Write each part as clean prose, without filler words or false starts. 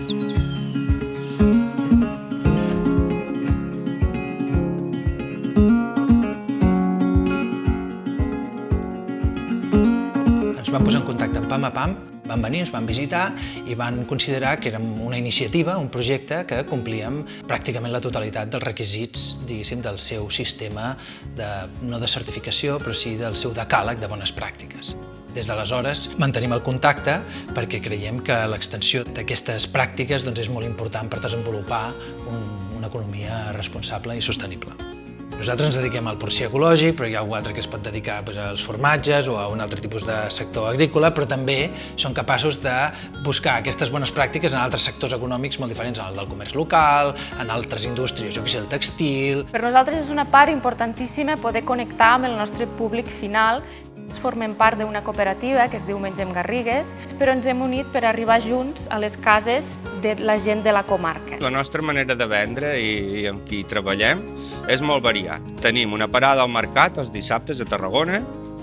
Ens vam posar en contacte amb Pam a Pam, van venir, ens van visitar i van considerar que érem una iniciativa, un projecte que complíem pràcticament la totalitat dels requisits, diguéssim, del seu sistema, no de certificació, però sí del seu decàleg de bones pràctiques. Des d'aleshores mantenim el contacte perquè creiem que l'extensió d'aquestes pràctiques és molt important per desenvolupar una economia responsable i sostenible. Nosaltres ens dediquem al porcí ecològic, però hi ha algú altre que es pot dedicar als formatges o a un altre tipus de sector agrícola, però també són capaços de buscar aquestes bones pràctiques en altres sectors econòmics molt diferents, en el del comerç local, en altres indústries, jo què sé, el textil. Per nosaltres és una part importantíssima poder connectar amb el nostre públic final. Formem part d'una cooperativa que es diu Mengem Garrigues, però ens hem unit per arribar junts a les cases de la gent de la comarca. La nostra manera de vendre i amb qui treballem és molt variat. Tenim una parada al mercat els dissabtes a Tarragona,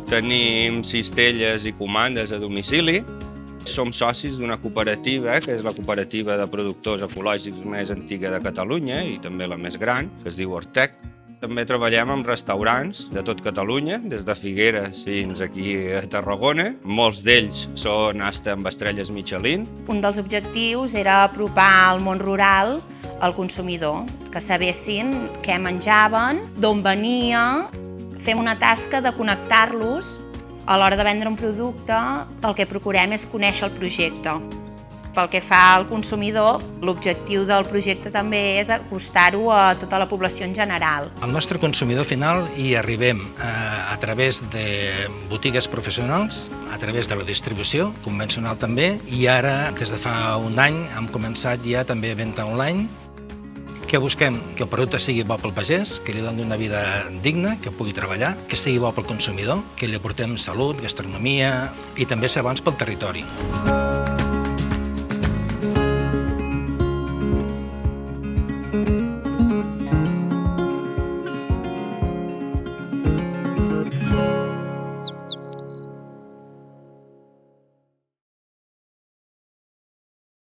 tenim cistelles i comandes a domicili, som socis d'una cooperativa, que és la cooperativa de productors ecològics més antiga de Catalunya i també la més gran, que es diu Ortec. També treballem amb restaurants de tot Catalunya, des de Figueres fins aquí a Tarragona. Molts d'ells són hasta amb estrelles Michelin. Un dels objectius era apropar el món rural al consumidor, que sabessin què menjaven, d'on venia. Fem una tasca de connectar-los. A l'hora de vendre un producte, el que procurem és conèixer el projecte. Pel que fa al consumidor, l'objectiu del projecte també és acostar-ho a tota la població en general. Al nostre consumidor final hi arribem a través de botigues professionals, a través de la distribució convencional també, i ara, des de fa un any, hem començat ja també a venda online. Que busquem? Que el producte sigui bo pel pagès, que li doni una vida digna, que pugui treballar, que sigui bo pel consumidor, que li aportem salut, gastronomia i també ser bons pel territori.